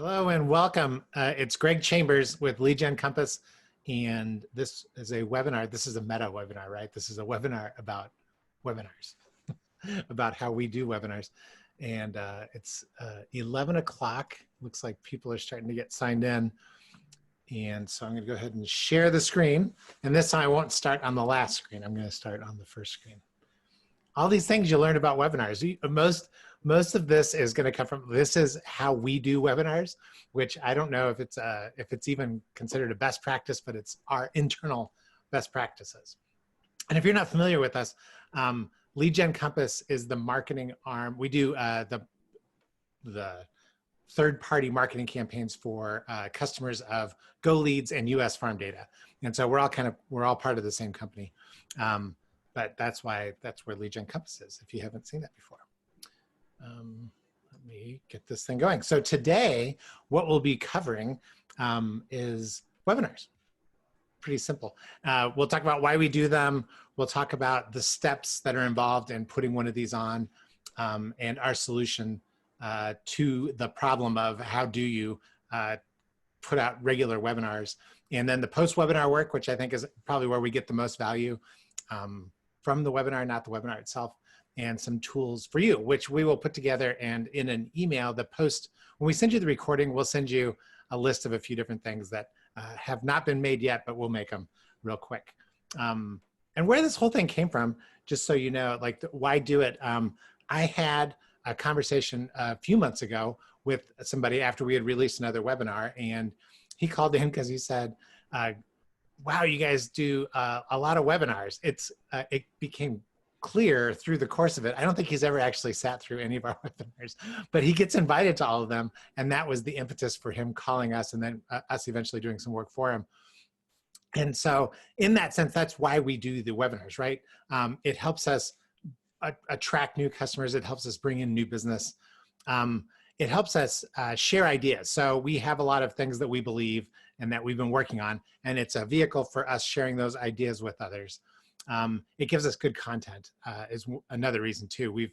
Hello and welcome. It's Greg Chambers with LeadGen Compass, and this is a webinar. This is a meta webinar, right? This is a webinar about webinars, about how we do webinars. And it's 11 o'clock. Looks like people are starting to get signed in. And so I'm going to go ahead and share the screen. And this time I won't start on the last screen. I'm going to start on the first screen. All these things you learn about webinars. Most of this is going to come from, this is how we do webinars, which I don't know if it's even considered a best practice, but it's our internal best practices. And if you're not familiar with us, LeadGen Compass is the marketing arm. We do the third-party marketing campaigns for customers of Go Leads and US Farm Data. And so we're all part of the same company. But that's where LeadGen Compass is, if you haven't seen that before. Let me get this thing going. So today, what we'll be covering is webinars. Pretty simple. We'll talk about why we do them. We'll talk about the steps that are involved in putting one of these on, and our solution to the problem of how do you put out regular webinars. And then the post-webinar work, which I think is probably where we get the most value from the webinar, not the webinar itself, and some tools for you, which we will put together and in an email, when we send you the recording, we'll send you a list of a few different things that have not been made yet, but we'll make them real quick. And where this whole thing came from, just so you know, like why do it? I had a conversation a few months ago with somebody after we had released another webinar, and he called in because he said, wow, you guys do a lot of webinars. It became clear through the course of it. I don't think he's ever actually sat through any of our webinars, but he gets invited to all of them. And that was the impetus for him calling us and then us eventually doing some work for him. And so in that sense, that's why we do the webinars, right? It helps us attract new customers. It helps us bring in new business. It helps us share ideas. So we have a lot of things that we believe and that we've been working on, and it's a vehicle for us sharing those ideas with others. It gives us good content is another reason too. We've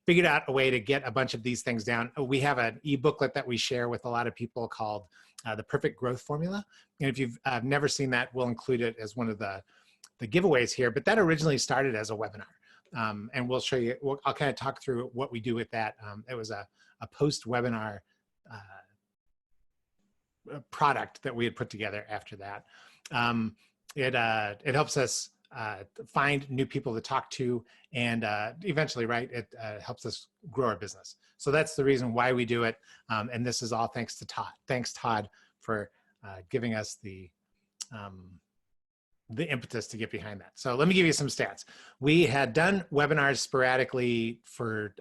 figured out a way to get a bunch of these things down. We have an e-booklet that we share with a lot of people called The Perfect Growth Formula. And if you've never seen that, we'll include it as one of the giveaways here, but that originally started as a webinar. And we'll show you, I'll kind of talk through what we do with that. It was a post-webinar product that we had put together after that. It helps us find new people to talk to, and eventually, right, it helps us grow our business. So that's the reason why we do it, and this is all thanks to Todd. Thanks, Todd, for giving us the impetus to get behind that. So let me give you some stats. We had done webinars sporadically for,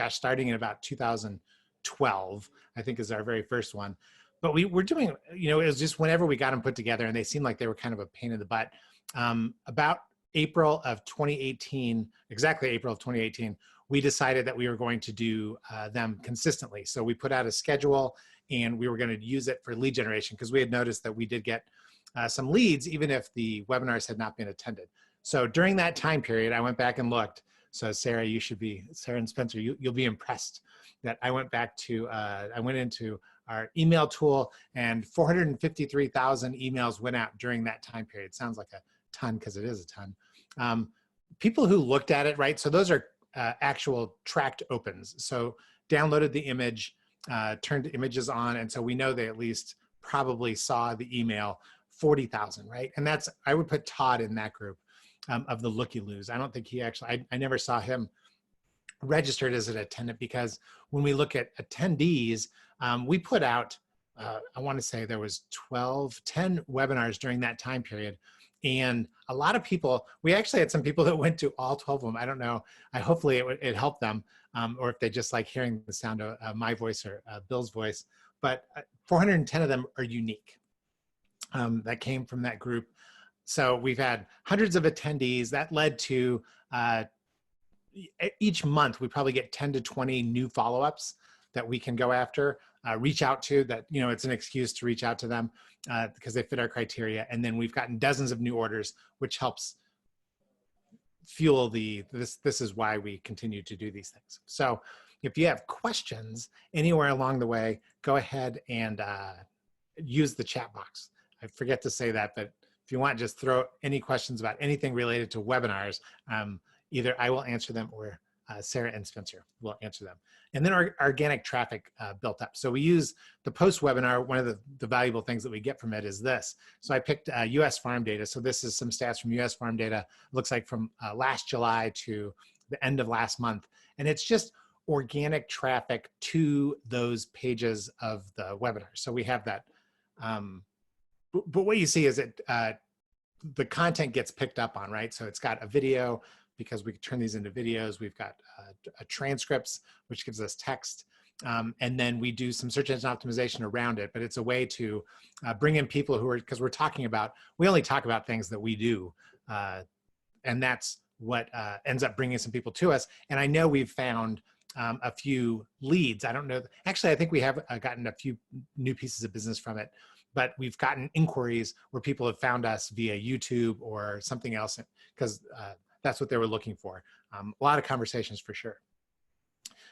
starting in about 2012, I think is our very first one. But we were doing, it was just whenever we got them put together, and they seemed like they were kind of a pain in the butt. About April of 2018, exactly April of 2018, we decided that we were going to do them consistently. So we put out a schedule, and we were going to use it for lead generation because we had noticed that we did get some leads, even if the webinars had not been attended. So during that time period, I went back and looked. So Sarah, Sarah and Spencer, you'll be impressed that I went back to, I went into our email tool, and 453,000 emails went out during that time period. Sounds like a ton because it is a ton. People who looked at it, right? So those are actual tracked opens. So downloaded the image, turned images on, and so we know they at least probably saw the email 40,000, right? And I would put Todd in that group of the looky-loos. I don't think he actually, I never saw him registered as an attendant, because when we look at attendees, we put out, I want to say there was 10 webinars during that time period. And a lot of people, we actually had some people that went to all 12 of them. I don't know, hopefully it helped them, or if they just like hearing the sound of my voice or Bill's voice, but 410 of them are unique that came from that group. So we've had hundreds of attendees. That led to each month, we probably get 10 to 20 new follow-ups that we can go after, reach out to, that, it's an excuse to reach out to them because they fit our criteria. And then we've gotten dozens of new orders, which helps fuel this is why we continue to do these things. So if you have questions anywhere along the way, go ahead and use the chat box. I forget to say that, but if you want, just throw any questions about anything related to webinars. Either I will answer them or Sarah and Spencer will answer them. And then our organic traffic built up. So we use the post-webinar. One of the valuable things that we get from it is this. So I picked US farm data. So this is some stats from US farm data. Looks like from last July to the end of last month. And it's just organic traffic to those pages of the webinar. So we have that. But what you see is that the content gets picked up on, right? So it's got a video, because we can turn these into videos. We've got transcripts, which gives us text. And then we do some search engine optimization around it, but it's a way to bring in people who are, because we only talk about things that we do. And that's what ends up bringing some people to us. And I know we've found a few leads. I don't know. Actually, I think we have gotten a few new pieces of business from it, but we've gotten inquiries where people have found us via YouTube or something else, because that's what they were looking for. A lot of conversations for sure.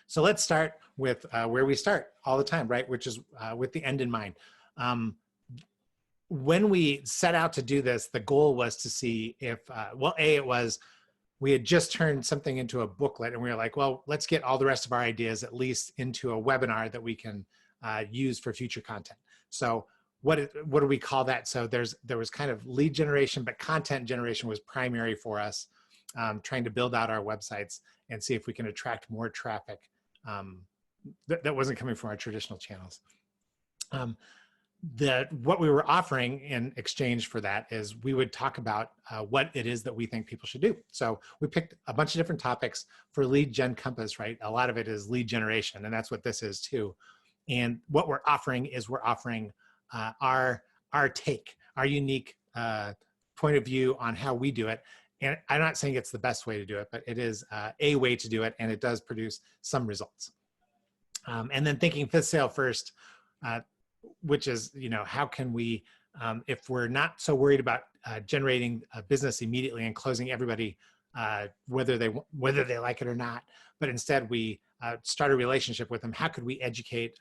So let's start with where we start all the time, right? Which is with the end in mind. When we set out to do this, the goal was to see if, well, it was, we had just turned something into a booklet and we were like, well, let's get all the rest of our ideas at least into a webinar that we can use for future content. So what do we call that? So there was kind of lead generation, but content generation was primary for us. Trying to build out our websites and see if we can attract more traffic that wasn't coming from our traditional channels. What we were offering in exchange for that is we would talk about what it is that we think people should do. So we picked a bunch of different topics for LeadGen Compass, right? A lot of it is lead generation, and that's what this is too. And what we're offering is our take, our unique point of view on how we do it. And I'm not saying it's the best way to do it, but it is a way to do it, and it does produce some results. And then thinking fifth sale first, which is, how can we, if we're not so worried about generating a business immediately and closing everybody, whether they like it or not, but instead we start a relationship with them, how could we educate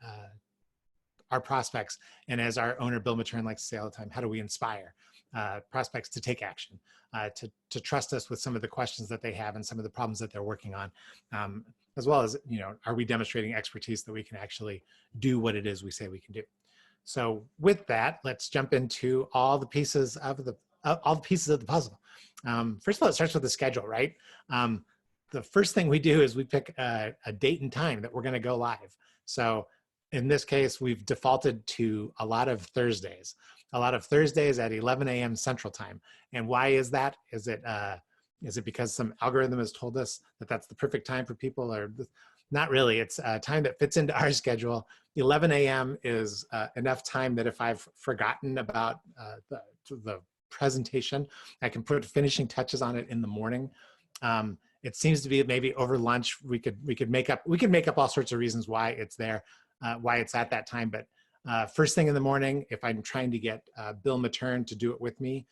our prospects? And as our owner, Bill Matern, likes to say all the time, how do we inspire prospects to take action, to trust us with some of the questions that they have and some of the problems that they're working on, as well as, are we demonstrating expertise that we can actually do what it is we say we can do? So with that, let's jump into all the pieces of the puzzle. First of all, it starts with the schedule, right? The first thing we do is we pick a date and time that we're going to go live. So in this case, we've defaulted to a lot of Thursdays at 11 a.m. Central Time. And why is that? Is it because some algorithm has told us that that's the perfect time for people, or not really? It's a time that fits into our schedule. 11 a.m. is enough time that if I've forgotten about the presentation, I can put finishing touches on it in the morning. It seems to be maybe over lunch we could make up all sorts of reasons why it's there, why it's at that time, but first thing in the morning, if I'm trying to get Bill Matern to do it with me,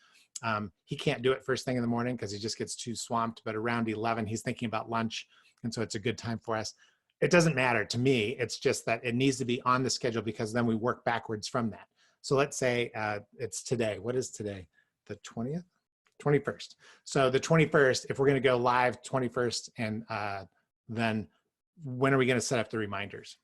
he can't do it first thing in the morning because he just gets too swamped, but around 11, he's thinking about lunch, and so it's a good time for us. It doesn't matter to me, it's just that it needs to be on the schedule because then we work backwards from that. So let's say it's today. What is today? The 20th? 21st. So the 21st, if we're gonna go live 21st, and then when are we gonna set up the reminders?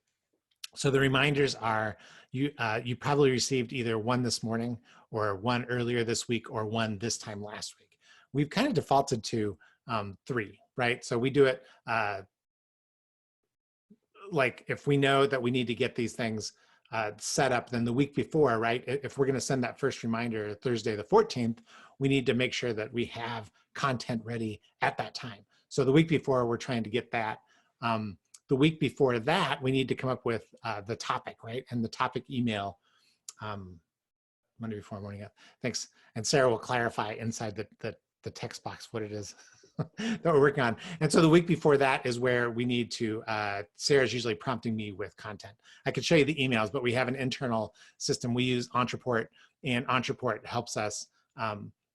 So the reminders are, you probably received either one this morning or one earlier this week or one this time last week. We've kind of defaulted to 3, right? So we do it like if we know that we need to get these things set up, then the week before, right? If we're gonna send that first reminder Thursday the 14th, we need to make sure that we have content ready at that time. So the week before, we're trying to get that. The week before that, we need to come up with the topic, right? And the topic email, Monday before morning up. Thanks. And Sarah will clarify inside the text box what it is that we're working on. And so the week before that is where we need to, Sarah's usually prompting me with content. I could show you the emails, but we have an internal system. We use Entreport, and Entreport helps us,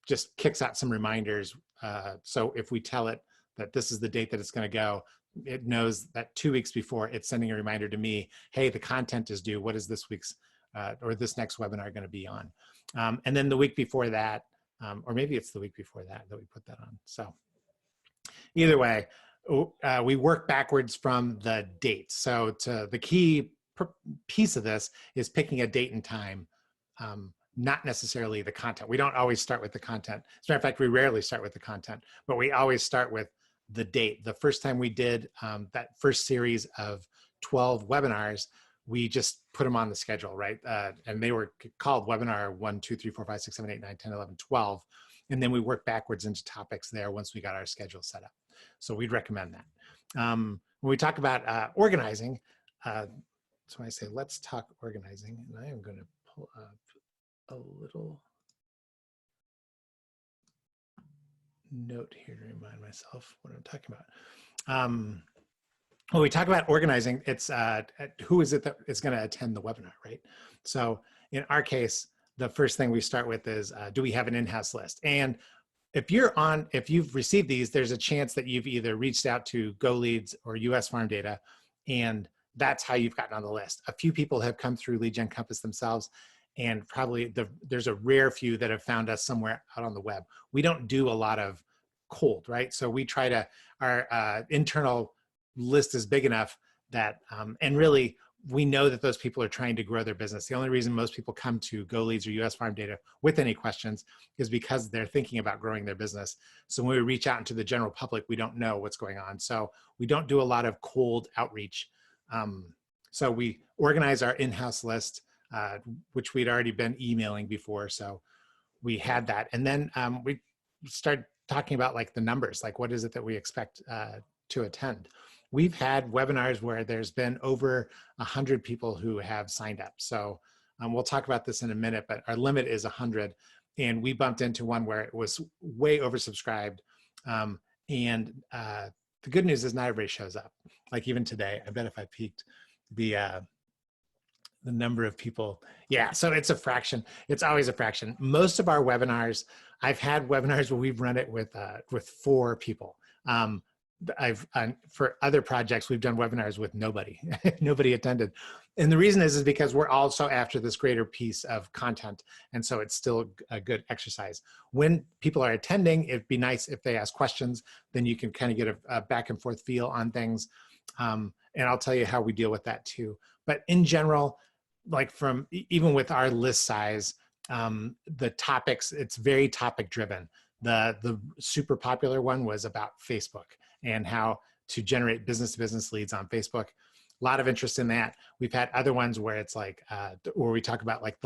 just kicks out some reminders So if we tell it that this is the date that it's going to go, it knows that 2 weeks before it's sending a reminder to me, hey, the content is due. What is this week's or this next webinar going to be on? And then the week before that, or maybe it's the week before that we put that on. So either way, we work backwards from the date. So the key piece of this is picking a date and time, not necessarily the content. We don't always start with the content. As a matter of fact, we rarely start with the content, but we always start with the date. The first time we did that first series of 12 webinars, we just put them on the schedule, right? And they were called webinar 1, 2, 3, 4, 5, 6, 7, 8, 9, 10, 11, 12. And then we work backwards into topics there once we got our schedule set up. So we'd recommend that. When we talk about organizing, so I say, let's talk organizing. And I am going to pull up a little note here to remind myself what I'm talking about. When we talk about organizing, it's who is it that is going to attend the webinar, right? So in our case, the first thing we start with is, do we have an in-house list? And if you've received these, there's a chance that you've either reached out to GoLeads or US Farm Data, and that's how you've gotten on the list. A few people have come through LeadGen Compass themselves, and probably there's a rare few that have found us somewhere out on the web. We don't do a lot of cold, right? So we try to, our internal list is big enough that, and really, we know that those people are trying to grow their business. The only reason most people come to GoLeads or US Farm Data with any questions is because they're thinking about growing their business. So when we reach out into the general public, we don't know what's going on. So we don't do a lot of cold outreach. So we organize our in-house list, which we'd already been emailing before. So we had that. And then we started talking about like the numbers, like what is it that we expect to attend. We've had webinars where there's been over 100 people who have signed up. So we'll talk about this in a minute, but our limit is 100. And we bumped into one where it was way oversubscribed. The good news is not everybody shows up. Like even today, I bet if I peeked the number of people, yeah, so it's a fraction. It's always a fraction. Most of our webinars, I've had webinars where we've run it with 4 people. For other projects, we've done webinars with nobody. Nobody attended. And the reason is because we're also after this greater piece of content. And so it's still a good exercise. When people are attending, it'd be nice if they ask questions, then you can kind of get a back and forth feel on things. And I'll tell you how we deal with that too. But in general, like even with our list size, the topics, it's very topic driven. The super popular one was about Facebook and how to generate business-to-business leads on Facebook. A lot of interest in that. We've had other ones where it's like, where we talk about like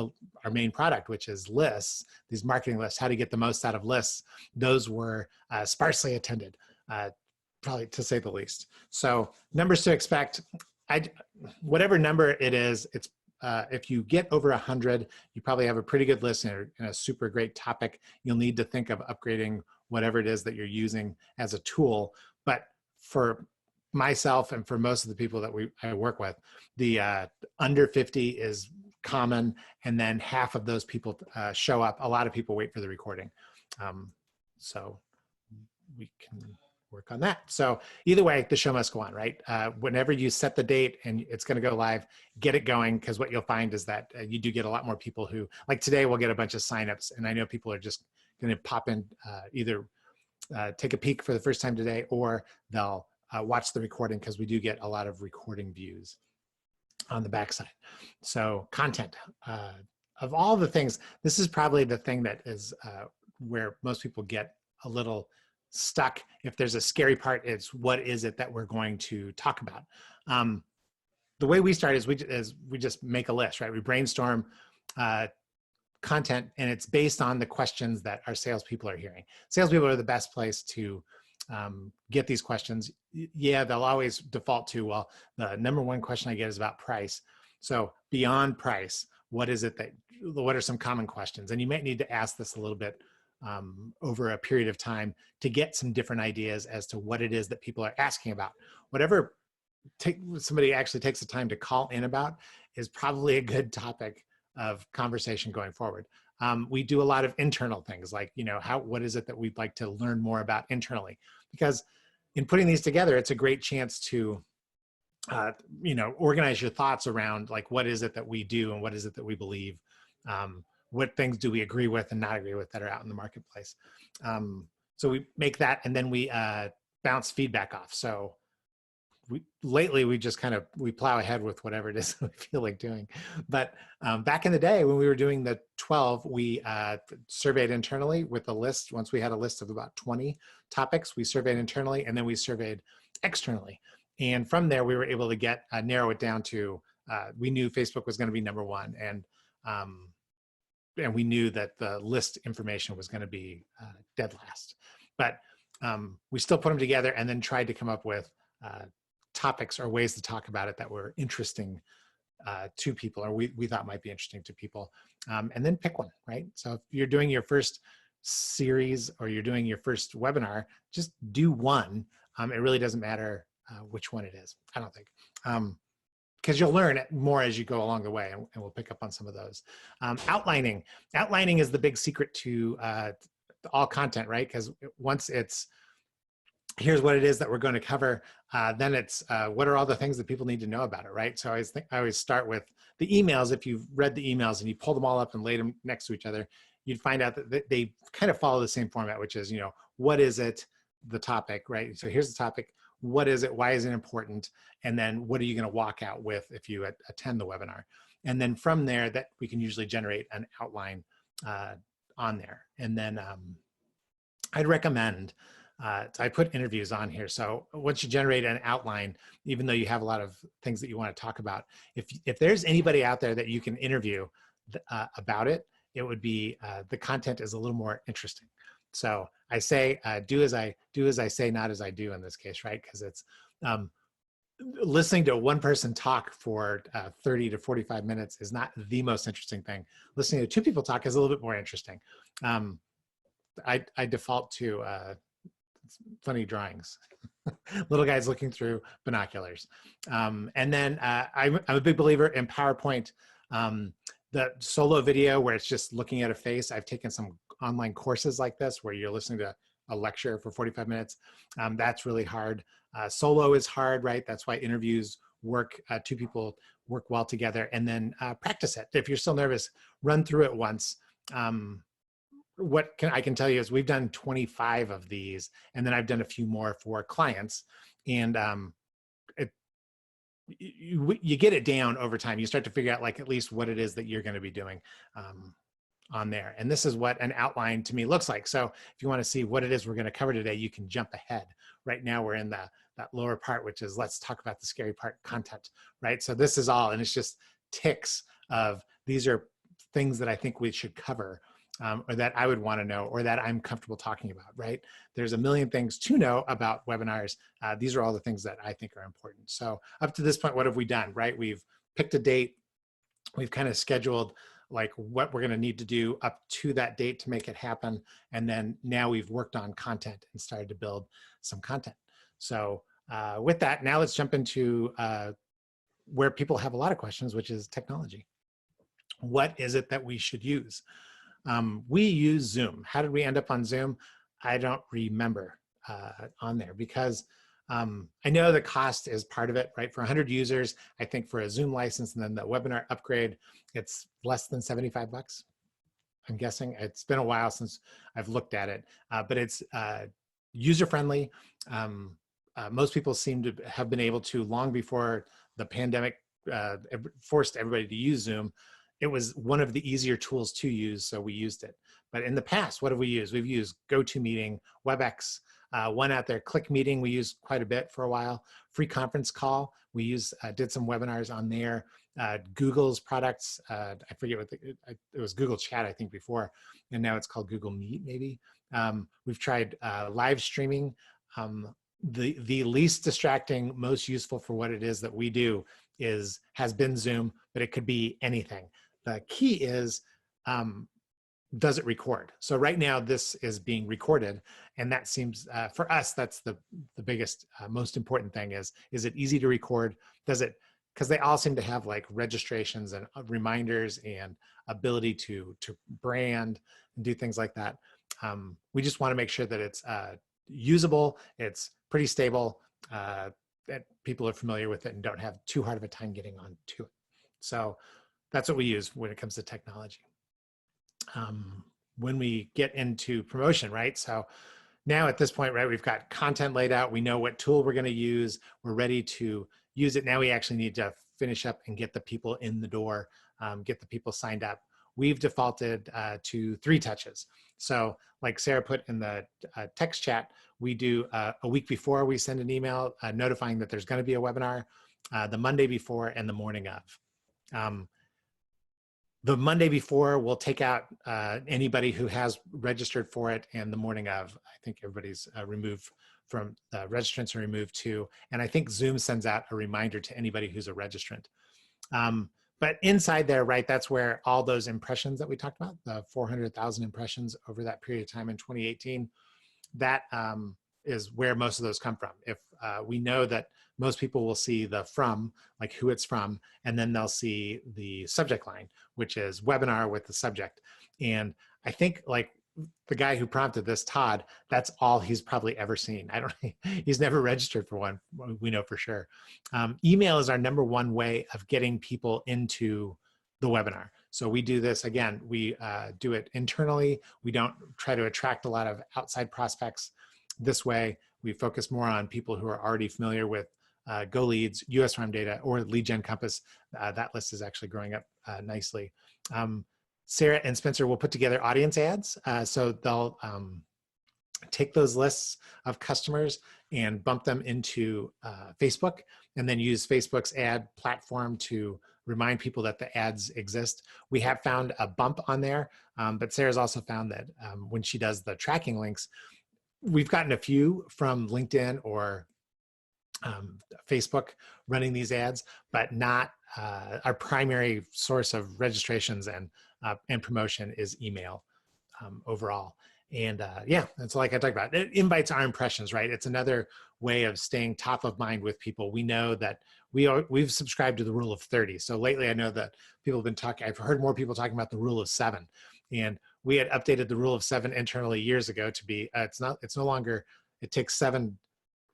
our main product, which is lists, these marketing lists, how to get the most out of lists. Those were sparsely attended, probably to say the least. So numbers to expect, whatever number it is, it's if you get over 100, you probably have a pretty good list and a super great topic. You'll need to think of upgrading whatever it is that you're using as a tool. But for myself and for most of the people that I work with, the under 50 is common, and then half of those people show up. A lot of people wait for the recording. So we can work on that. So either way, the show must go on, right? Whenever you set the date and it's going to go live, get it going, because what you'll find is that you do get a lot more people who, like today, we'll get a bunch of signups, and I know people are just going to pop in, either take a peek for the first time today, or they'll watch the recording, because we do get a lot of recording views on the backside. So content, of all the things, this is probably the thing that is where most people get a little stuck. If there's a scary part, it's what is it that we're going to talk about? The way we start is we just make a list, right? We brainstorm content, and it's based on the questions that our salespeople are hearing. Salespeople are the best place to get these questions. Yeah, they'll always default to, well, the number one question I get is about price. So beyond price, what are some common questions? And you might need to ask this a little bit over a period of time to get some different ideas as to what it is that people are asking about. Whatever somebody actually takes the time to call in about is probably a good topic of conversation going forward. we do a lot of internal things like, what is it that we'd like to learn more about internally? Because in putting these together, it's a great chance to, organize your thoughts around like, what is it that we do and what is it that we believe? What things do we agree with and not agree with that are out in the marketplace? So we make that, and then we bounce feedback off. So lately we just we plow ahead with whatever it is we feel like doing. But back in the day when we were doing the 12, we surveyed internally with a list. Once we had a list of about 20 topics, we surveyed internally, and then we surveyed externally. And from there, we were able to narrow it down to, we knew Facebook was going to be #1, and we knew that the list information was going to be dead last. But we still put them together and then tried to come up with topics or ways to talk about it that were interesting to people, or we thought might be interesting to people, and then pick one, right? So if you're doing your first series or you're doing your first webinar, just do one. It really doesn't matter which one it is, I don't think. Because you'll learn more as you go along the way, and we'll pick up on some of those. Outlining is the big secret to all content, right? Because once it's, here's what it is that we're going to cover, then it's what are all the things that people need to know about it, right? So I always start with the emails. If you've read the emails and you pull them all up and laid them next to each other, you'd find out that they kind of follow the same format, which is, what is it, the topic, right? So here's the topic. What is it? Why is it important? And then what are you going to walk out with if you attend the webinar? And then from there, that we can usually generate an outline on there. And then I'd recommend, I put interviews on here. So once you generate an outline, even though you have a lot of things that you want to talk about, if there's anybody out there that you can interview about it, it would be, the content is a little more interesting. So I say, do as I say, not as I do in this case, right? Because it's listening to one person talk for 30 to 45 minutes is not the most interesting thing. Listening to two people talk is a little bit more interesting. I default to funny drawings, little guys looking through binoculars. And then I'm a big believer in PowerPoint. The solo video where it's just looking at a face. I've taken some online courses like this where you're listening to a lecture for 45 minutes. That's really hard. Solo is hard, right? That's why interviews work, two people work well together, and then practice it. If you're still nervous, run through it once. I can tell you is we've done 25 of these, and then I've done a few more for clients, and you get it down over time. You start to figure out like at least what it is that you're going to be doing on there. And this is what an outline to me looks like. So if you want to see what it is we're going to cover today, you can jump ahead. Right now we're in that lower part, which is let's talk about the scary part, content, right? So this is all, and it's just ticks of these are things that I think we should cover, or that I would want to know, or that I'm comfortable talking about, right? There's a million things to know about webinars. These are all the things that I think are important. So up to this point, what have we done, right? We've picked a date. We've kind of scheduled like what we're going to need to do up to that date to make it happen. And then now we've worked on content and started to build some content. So with that, now let's jump into where people have a lot of questions, which is technology. What is it that we should use? We use Zoom. How did we end up on Zoom? I don't remember on there because I know the cost is part of it, right? For 100 users, I think for a Zoom license and then the webinar upgrade, it's less than 75 bucks. I'm guessing. It's been a while since I've looked at it, but it's user-friendly. Most people seem to have been able to, long before the pandemic forced everybody to use Zoom. It was one of the easier tools to use, so we used it. But in the past, what have we used? We've used GoToMeeting, WebEx, one out there, Click Meeting, we used quite a bit for a while. Free Conference Call, we did some webinars on there. Google's products, I forget what it was Google Chat, I think, before, and now it's called Google Meet, maybe. We've tried live streaming. The least distracting, most useful for what it is that we do has been Zoom, but it could be anything. The key is, does it record? So right now this is being recorded, and that seems, for us, that's the biggest, most important thing is it easy to record? Does it because they all seem to have like registrations and reminders and ability to brand and do things like that. We just want to make sure that it's usable, it's pretty stable, that people are familiar with it and don't have too hard of a time getting on to it. So that's what we use when it comes to technology. When we get into promotion, right? So now at this point, right, we've got content laid out. We know what tool we're going to use. We're ready to use it. Now we actually need to finish up and get the people in the door, get the people signed up. We've defaulted to 3 touches. So like Sarah put in the text chat, we do a week before we send an email notifying that there's going to be a webinar, the Monday before, and the morning of. The Monday before, we'll take out anybody who has registered for it, and the morning of, I think everybody's removed from, registrants are removed too. And I think Zoom sends out a reminder to anybody who's a registrant. But inside there, right, that's where all those impressions that we talked about, the 400,000 impressions over that period of time in 2018, that is where most of those come from. If we know that most people will see the from, like who it's from, and then they'll see the subject line, which is webinar with the subject. And I think like the guy who prompted this, Todd, that's all he's probably ever seen. He's never registered for one, we know for sure. Email is our #1 way of getting people into the webinar. So we do this, again, we do it internally. We don't try to attract a lot of outside prospects this way. We focus more on people who are already familiar with Go Leads, US Farm Data, or LeadGen Compass. That list is actually growing up nicely. Sarah and Spencer will put together audience ads. So they'll take those lists of customers and bump them into Facebook, and then use Facebook's ad platform to remind people that the ads exist. We have found a bump on there, but Sarah's also found that when she does the tracking links, we've gotten a few from LinkedIn or Facebook running these ads, but not our primary source of registrations and promotion is email overall. And yeah, that's like I talked about. Invites are impressions, right? It's another way of staying top of mind with people. We know that we've subscribed to the rule of 30. So lately I know that people have been talking, I've heard more people talking about the rule of 7. And we had updated the rule of 7 internally years ago to be, it's no longer, it takes 7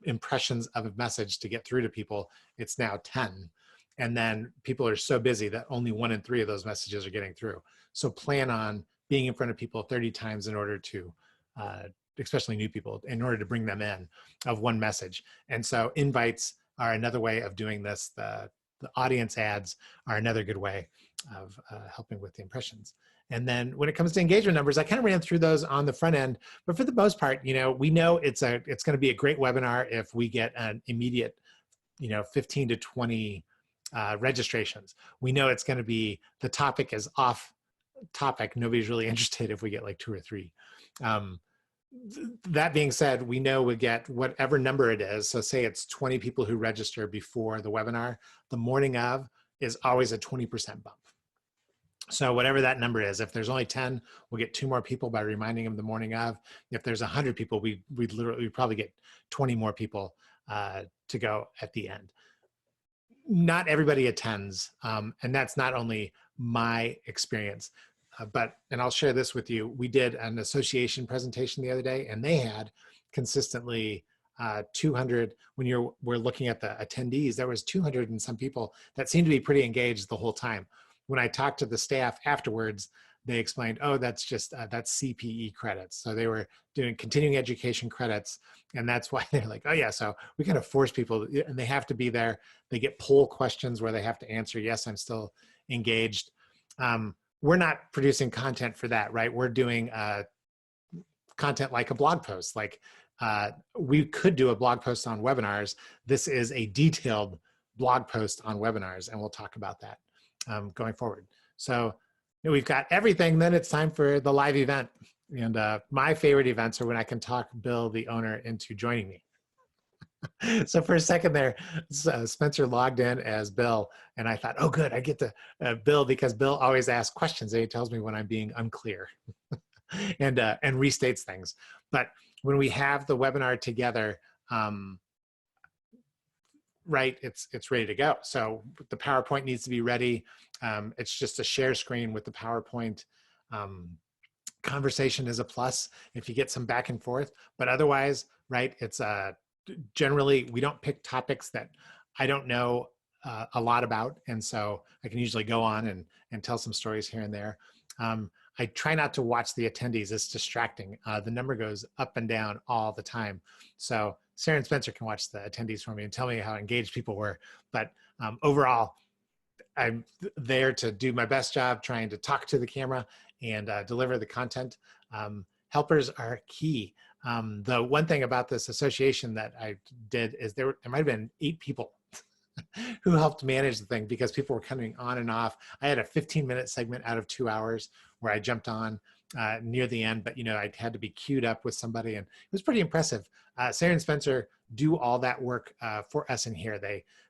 impressions of a message to get through to people. It's now 10. And then people are so busy that only 1 in 3 of those messages are getting through. So plan on being in front of people 30 times in order to, especially new people, in order to bring them in of one message. And so invites are another way of doing this. The audience ads are another good way of helping with the impressions. And then when it comes to engagement numbers, I kind of ran through those on the front end, but for the most part, you know, we know it's going to be a great webinar if we get an immediate, 15 to 20 registrations. We know it's going to be, the topic is off topic. Nobody's really interested if we get like 2 or 3. That being said, we know we get whatever number it is. So say it's 20 people who register before the webinar, the morning of is always a 20% bump. So whatever that number is, if there's only 10, we'll get 2 more people by reminding them the morning of. If there's 100 people, we'd probably get 20 more people to go at the end. Not everybody attends, and that's not only my experience, and I'll share this with you. We did an association presentation the other day, and they had consistently 200. When we're looking at the attendees, there was 200 and some people that seemed to be pretty engaged the whole time. When I talked to the staff afterwards, they explained, oh, that's just, that's CPE credits. So they were doing continuing education credits. And that's why they're like, oh yeah, so we kind of force people, and they have to be there. They get poll questions where they have to answer, yes, I'm still engaged. We're not producing content for that, right? We're doing content like a blog post. Like we could do a blog post on webinars. This is a detailed blog post on webinars, and we'll talk about that going forward. So we've got everything. Then it's time for the live event. And my favorite events are when I can talk Bill, the owner, into joining me. So for a second there, Spencer logged in as Bill, and I thought, oh good, I get to Bill, because Bill always asks questions and he tells me when I'm being unclear and restates things. But when we have the webinar together, right, it's ready to go. So the PowerPoint needs to be ready. It's just a share screen with the PowerPoint. Conversation is a plus if you get some back and forth, but otherwise, right, it's generally we don't pick topics that I don't know a lot about, and so I can usually go on and tell some stories here and there. I try not to watch the attendees; it's distracting. The number goes up and down all the time. So Sarah and Spencer can watch the attendees for me and tell me how engaged people were. But overall, I'm there to do my best job trying to talk to the camera and deliver the content. Helpers are key. The one thing about this association that I did is there might have been 8 people who helped manage the thing because people were coming on and off. I had a 15-minute segment out of 2 hours where I jumped on near the end, but I had to be queued up with somebody, and it was pretty impressive. Sarah and Spencer do all that work for us in here.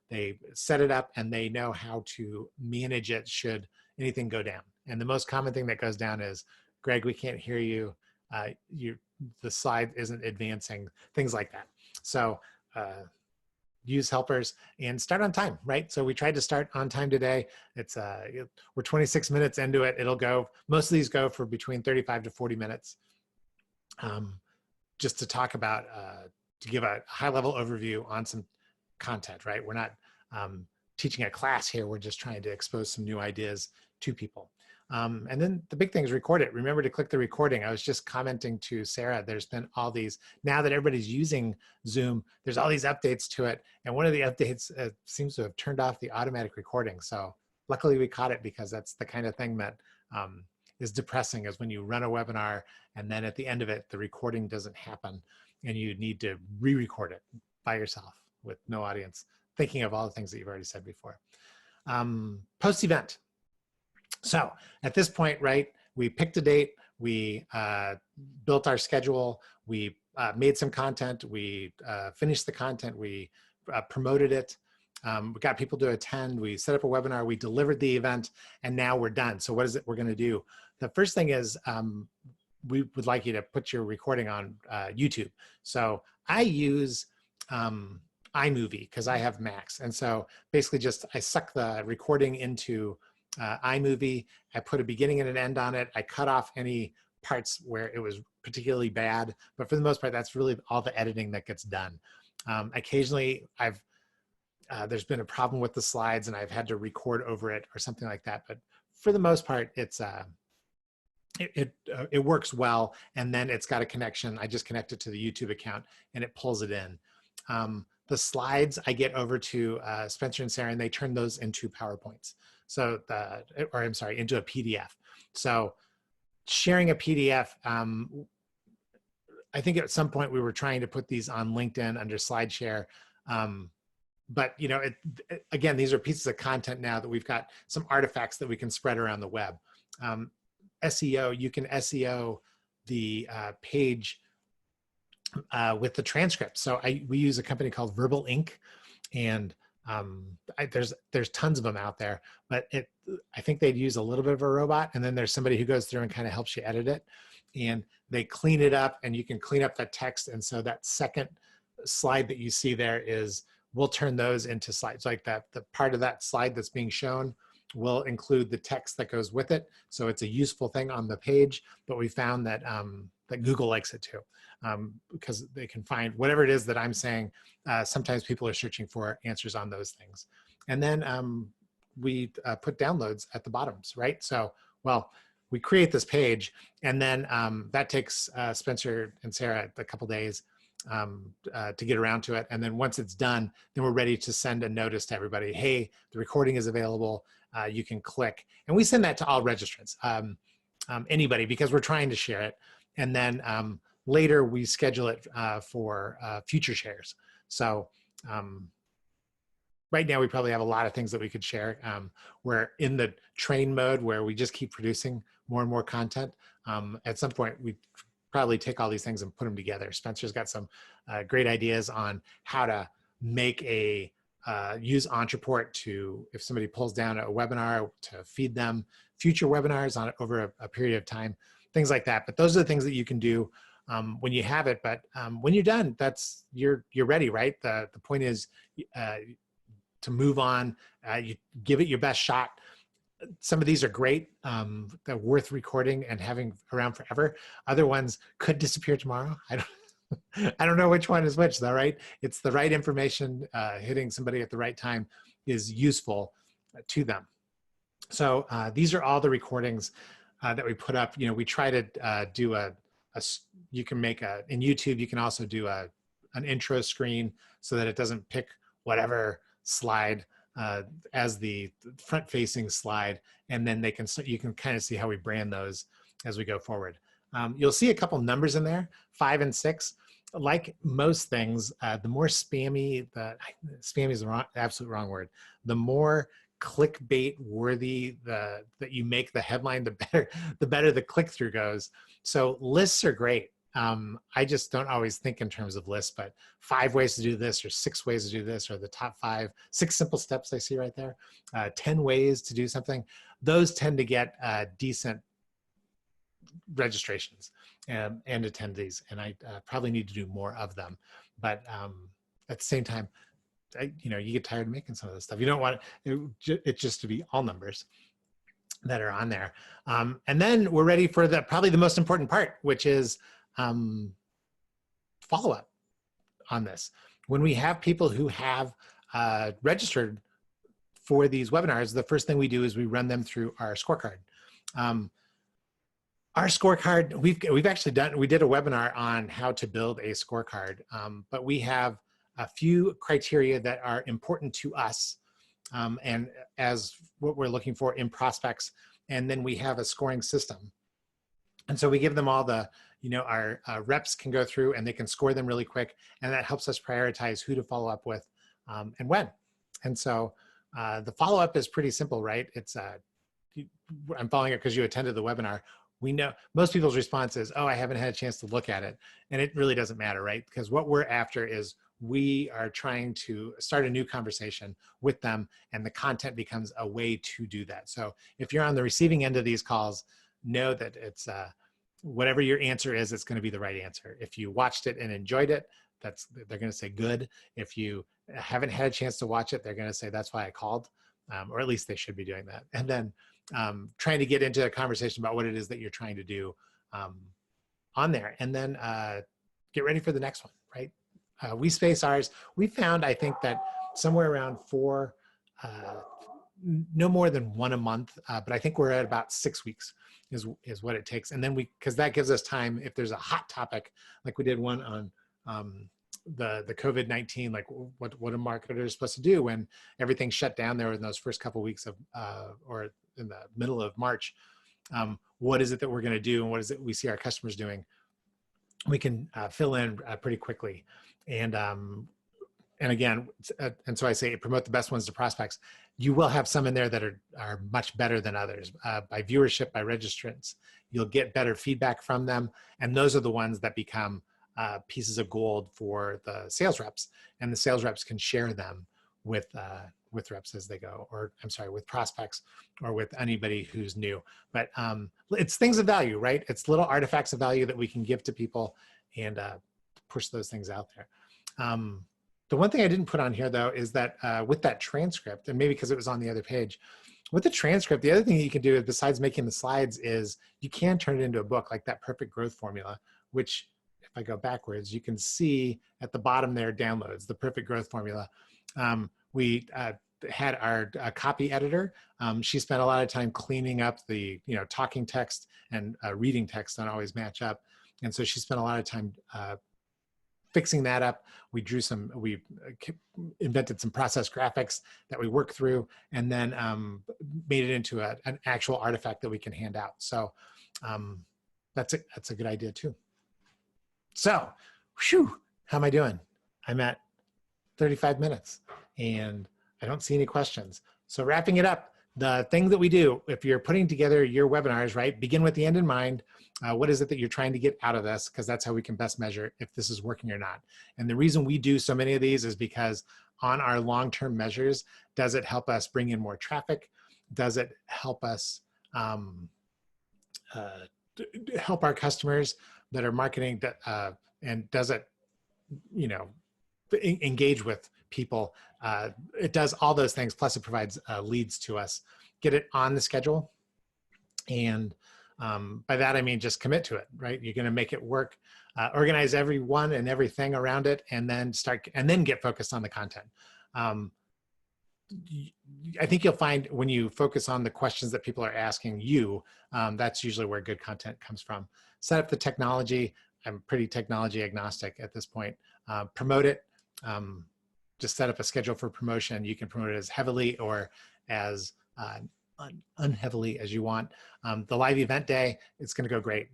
They set it up and they know how to manage it should anything go down. And the most common thing that goes down is, Greg, we can't hear you. The slide isn't advancing, things like that. So use helpers and start on time, right? So we tried to start on time today. We're 26 minutes into it. It'll go, most of these go for between 35 to 40 minutes. Just to talk about, to give a high level overview on some content, right? We're not teaching a class here. We're just trying to expose some new ideas to people. And then the big thing is record it. Remember to click the recording. I was just commenting to Sarah, there's been all these, now that everybody's using Zoom, there's all these updates to it. And one of the updates seems to have turned off the automatic recording. So luckily we caught it, because that's the kind of thing that is depressing, is when you run a webinar and then at the end of it, the recording doesn't happen and you need to re-record it by yourself with no audience, thinking of all the things that you've already said before. Post-event. So at this point, right, we picked a date, we built our schedule, we made some content, we finished the content, we promoted it, we got people to attend, we set up a webinar, we delivered the event, and now we're done. So what is it we're gonna do? The first thing is we would like you to put your recording on YouTube. So I use iMovie because I have Macs. And so basically just I suck the recording into iMovie. I put a beginning and an end on it. I cut off any parts where it was particularly bad, but for the most part, that's really all the editing that gets done. Occasionally, there's been a problem with the slides and I've had to record over it or something like that. But for the most part, it works well. And then it's got a connection. I just connect it to the YouTube account and it pulls it in. The slides I get over to Spencer and Sarah, and they turn those into PowerPoints. So, into a PDF. So sharing a PDF, I think at some point we were trying to put these on LinkedIn under SlideShare. But again, these are pieces of content now that we've got some artifacts that we can spread around the web. SEO, you can SEO the page with the transcript. So we use a company called Verbal Inc. And there's tons of them out there, but I think they'd use a little bit of a robot, and then there's somebody who goes through and kind of helps you edit it, and they clean it up, and you can clean up that text. And so that second slide that you see there we'll turn those into slides like that. The part of that slide that's being shown will include the text that goes with it. So it's a useful thing on the page, but we found that that Google likes it too, because they can find whatever it is that I'm saying. Sometimes people are searching for answers on those things. And then we put downloads at the bottoms, right? So, well, we create this page, and then that takes Spencer and Sarah a couple days to get around to it. And then once it's done, then we're ready to send a notice to everybody. Hey, the recording is available. You can click. And we send that to all registrants, anybody, because we're trying to share it. And then later we schedule it for future shares. So right now we probably have a lot of things that we could share. We're in the train mode where we just keep producing more and more content. At some point we probably take all these things and put them together. Spencer's got some great ideas on how to make use Entreport to, if somebody pulls down a webinar, to feed them future webinars on over a period of time, things like that. But those are the things that you can do when you have it. But when you're done, you're ready, right? The point is to move on. You give it your best shot. Some of these are great, they're worth recording and having around forever. Other ones could disappear tomorrow. I don't know which one is which though, right? It's the right information, hitting somebody at the right time is useful to them. So these are all the recordings that we put up. You know, we try to do you can make in YouTube, you can also do an intro screen so that it doesn't pick whatever slide as the front facing slide. And then you can kind of see how we brand those as we go forward. You'll see a couple numbers in there, 5 and 6. Like most things, the more spammy, spammy is the absolute wrong word. The more clickbait worthy that you make the headline, the better the click through goes. So lists are great. I just don't always think in terms of lists, but 5 ways to do this, or 6 ways to do this, or the top 6 simple steps I see right there, 10 ways to do something. Those tend to get decent registrations and attendees, and I probably need to do more of them. But at the same time, you get tired of making some of this stuff. You don't want it just to be all numbers that are on there. And then we're ready for probably the most important part, which is follow-up on this. When we have people who have registered for these webinars, the first thing we do is we run them through our scorecard. Our scorecard, we've actually we did a webinar on how to build a scorecard, but we have a few criteria that are important to us and as what we're looking for in prospects. And then we have a scoring system. And so we give them all our reps can go through and they can score them really quick. And that helps us prioritize who to follow up with and when. And so the follow-up is pretty simple, right? It's I'm following it because you attended the webinar. We know most people's response is, oh, I haven't had a chance to look at it. And it really doesn't matter, right? Because what we're after is we are trying to start a new conversation with them, and the content becomes a way to do that. So if you're on the receiving end of these calls, know that it's whatever your answer is, it's going to be the right answer. If you watched it and enjoyed it, they're going to say good. If you haven't had a chance to watch it, they're going to say that's why I called, or at least they should be doing that. And then trying to get into a conversation about what it is that you're trying to do on there, and then get ready for the next one, right? We space ours. We found, I think, that somewhere around 4, no more than 1 a month, but I think we're at about 6 weeks is what it takes. And then because that gives us time, if there's a hot topic, like we did one on the COVID-19, like what a marketer is supposed to do when everything shut down there in those first couple of weeks of, or in the middle of March. What is it that we're going to do, and what is it we see our customers doing? We can fill in pretty quickly. And again, and so I say promote the best ones to prospects. You will have some in there that are much better than others by viewership, by registrants. You'll get better feedback from them, and those are the ones that become pieces of gold for the sales reps, and the sales reps can share them with reps as they go, or I'm sorry, with prospects or with anybody who's new. But it's things of value, right? It's little artifacts of value that we can give to people and push those things out there. The one thing I didn't put on here though is that with that transcript, and maybe because it was on the other page, with the transcript, the other thing that you can do besides making the slides is you can turn it into a book, like that perfect growth formula, which if I go backwards, you can see at the bottom there, downloads, the perfect growth formula. We had our copy editor. She spent a lot of time cleaning up the talking text and reading text don't always match up. And so she spent a lot of time fixing that up. We invented some process graphics that we worked through, and then made it into an actual artifact that we can hand out. So that's a good idea too. So, whew, how am I doing? I'm at 35 minutes and I don't see any questions. So wrapping it up, the thing that we do, if you're putting together your webinars, right, begin with the end in mind. What is it that you're trying to get out of this? Because that's how we can best measure if this is working or not. And the reason we do so many of these is because on our long-term measures, does it help us bring in more traffic? Does it help us help our customers that are marketing, and does it, engage with people. It does all those things, plus it provides leads to us. Get it on the schedule. And by that, I mean, just commit to it, right? You're going to make it work, organize everyone and everything around it, and then get focused on the content. I think you'll find when you focus on the questions that people are asking you, that's usually where good content comes from. Set up the technology. I'm pretty technology agnostic at this point. Promote it. Just set up a schedule for promotion. You can promote it as heavily or as unheavily as you want. The live event day, it's going to go great.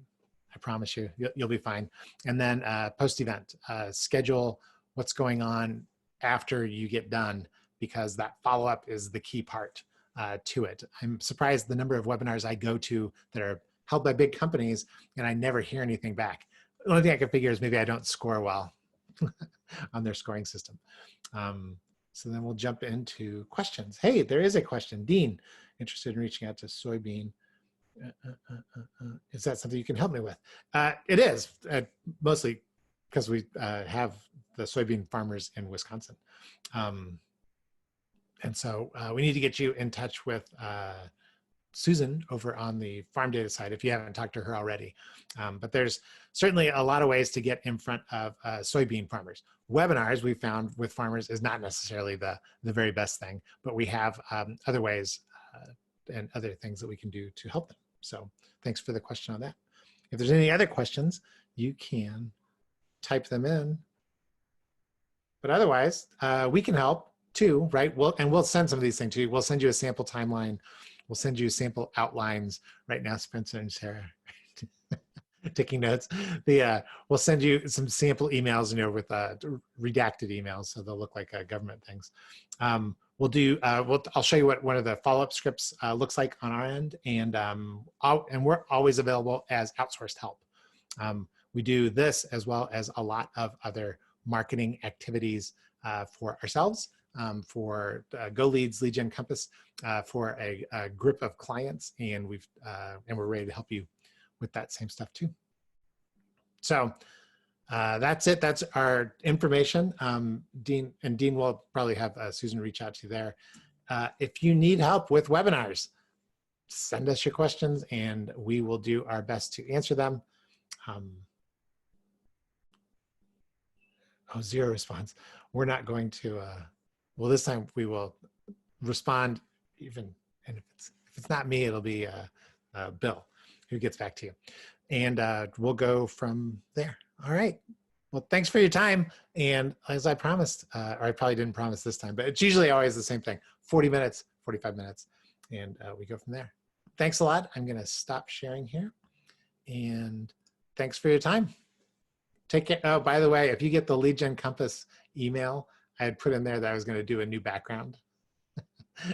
I promise you, you'll be fine. And then post-event, schedule what's going on after you get done, because that follow-up is the key part to it. I'm surprised the number of webinars I go to that are held by big companies and I never hear anything back. The only thing I can figure is maybe I don't score well on their scoring system. So then we'll jump into questions. Hey, there is a question. Dean, interested in reaching out to soybean. Is that something you can help me with? It is, mostly because we have the soybean farmers in Wisconsin. And so we need to get you in touch with Susan over on the farm data side if you haven't talked to her already. But there's certainly a lot of ways to get in front of soybean farmers. Webinars we found with farmers is not necessarily the very best thing, but we have other ways and other things that we can do to help them. So thanks for the question on that. If there's any other questions, you can type them in. But otherwise, we can help too, right? We'll send some of these things to you. We'll send you a sample timeline. We'll send you sample outlines. Right now, Spencer and Sarah taking notes. We'll send you some sample emails, with redacted emails, so they'll look like government things. I'll show you what one of the follow-up scripts looks like on our end, and we're always available as outsourced help. We do this as well as a lot of other marketing activities for ourselves, for GoLeads, LeadGen Compass, for a group of clients, and we're ready to help you with that same stuff too. So that's it. That's our information. Dean will probably have Susan reach out to you there. If you need help with webinars, send us your questions and we will do our best to answer them. Zero response. We're not going to, well, this time we will respond even, and if it's not me, it'll be Bill who gets back to you. And we'll go from there. All right. Well, thanks for your time. And as I promised, or I probably didn't promise this time, but it's usually always the same thing, 40 minutes, 45 minutes, and we go from there. Thanks a lot. I'm going to stop sharing here. And thanks for your time. Take care. Oh, by the way, if you get the LeadGen Compass email, I had put in there that I was going to do a new background.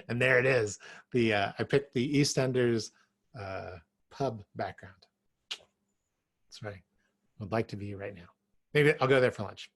And there it is. I picked the EastEnders pub background. That's right. Would like to be right now. Maybe I'll go there for lunch.